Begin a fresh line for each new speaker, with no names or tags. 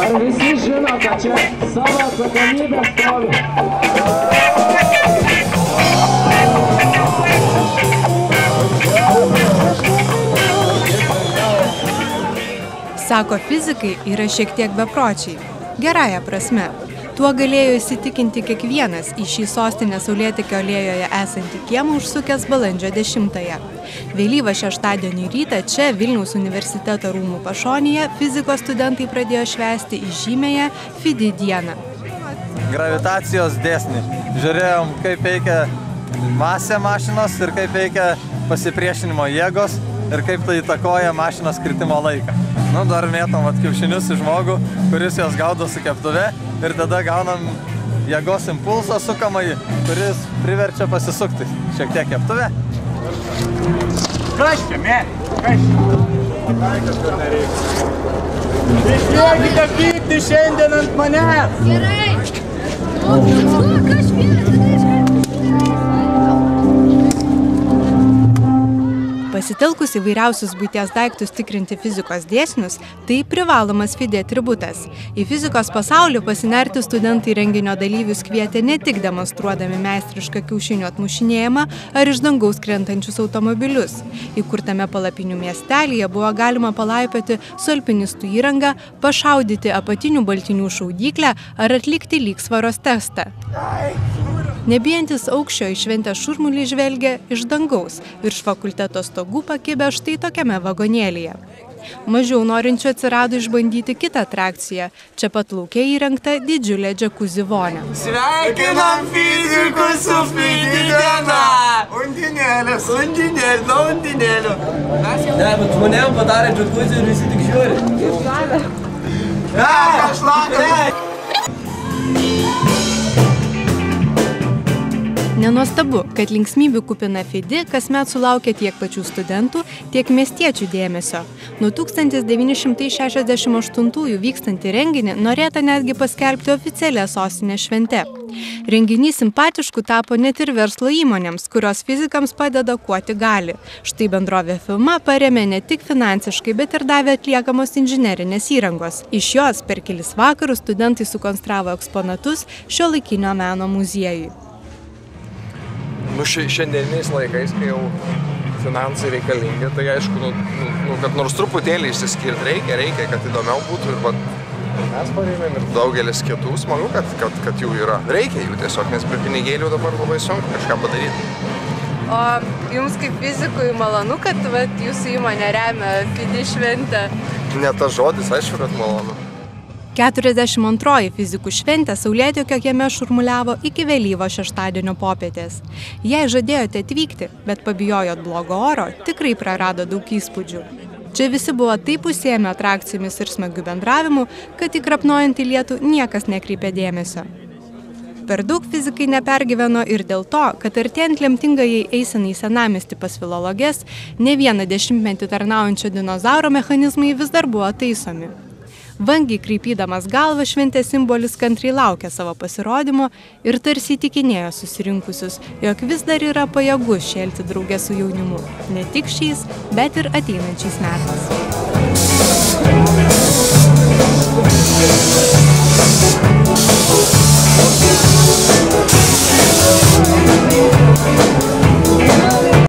Ar visi žino, kad čia savo atsakomybę stovi?
Sako, fizikai yra šiek tiek bepročiai. Gerąja prasme. Tuo galėjo įsitikinti kiekvienas į šį sostinės Saulėtekio alėjoje esantį kiemą užsukęs balandžio 10-ąją. Vėlyvą šeštadienį rytą čia Vilniaus universiteto rūmų pašonėje fizikos studentai pradėjo švęsti įžymėją FIDI dieną.
Gravitacijos dėsnį. Žiūrėjom, kaip veikia masė mašinos ir kaip veikia pasipriešinimo jėgos ir kaip tai įtakoja mašinos kritimo laiką. Nu, dar mėtom kiaušinius į žmogų, kuris jos gaudo su keptuve ir tada gaunam jėgos impulsą sukamąjį, kuris priverčia pasisukti šiek tiek keptuve.
Kas čia, mėly? Kas čia? Kažkur nereikia. Išliekite pykti šiandien ant manęs!
Gerai! O, kas vėlė, tada iškart.
Pasitelkus įvairiausius buities daiktus tikrinti fizikos dėsnius, tai privalomas FIDI atributas. Į fizikos pasaulį pasinerti studentai renginio dalyvius kvietė ne tik demonstruodami meistrišką kiaušinių atmušinėjimą ar iš dangaus krentančius automobilius. Įkurtame palapinių miestelyje buvo galima palaipioti su alpinistų įranga, pašaudyti apatinių baltinių šaudyklę ar atlikti lygsvaros testą. Nebijantis aukščio į šventę šurmulį žvelgia iš dangaus, virš fakulteto stogų pakibę štai tokiame vagonėlyje. Mažiau norinčių atsirado išbandyti kitą atrakciją. Čia pat lauke įrengta didžiulė džakuzi vonė.
Sveikinam fizikus su FIDI diena! Undinėlės, undinėlės, daug undinėlių.
Ne, bet žmonėm padarė džakuzi ir visi tik žiūri.
Kaip šlavė? Aš šlavė!
Nenuostabu, kad linksmybių kupina FIDI kasmet sulaukia tiek pačių studentų, tiek miestiečių dėmesio. Nuo 1968 vykstantį renginį norėta netgi paskelbti oficialią sostinės švente. Renginys simpatišku tapo net ir verslo įmonėms, kurios fizikams padeda kuo tik gali. Štai bendrovė Filma parėmė ne tik finansiškai, bet ir davė atliekamos inžinerinės įrangos. Iš jos per kelis vakarus studentai sukonstravo eksponatus šiuolaikinio meno muziejui.
Šiandieniais laikais, kai jau finansai reikalingi, tai aišku, kad nors truputėlį išsiskirti reikia, kad įdomiau būtų ir mes parėmėm ir daugelis kitų smagu, kad jų yra. Reikia jų tiesiog, nes be pinigėlių dabar labai sunku kažką padaryti.
O jums kaip fizikui malonu, kad jūsų įmonė remia FIDI šventę?
Ne tas žodis, aišku, kad malonu.
42 fizikų šventė Saulėtekio kieme šurmuliavo iki vėlyvo šeštadienio popietės. Jei žadėjote atvykti, bet pabijojot blogo oro, tikrai prarado daug įspūdžių. Čia visi buvo taip užsiėmę atrakcijomis ir smagių bendravimų, kad į krapnojantį lietų niekas nekreipė dėmesio. Per daug fizikai nepergyveno ir dėl to, kad artėjant lemtingajai eisenai į senamiestį pas filologes, ne vieną dešimtmetį tarnaujančio dinozauro mechanizmai vis dar buvo taisomi. Vangiai kreipydamas galvą, šventės simbolis kantriai laukė savo pasirodymo ir tarsi įtikinėjo susirinkusius, jog vis dar yra pajėgus šėlti drauge su jaunimu. Ne tik šiais, bet ir ateinančiais metais.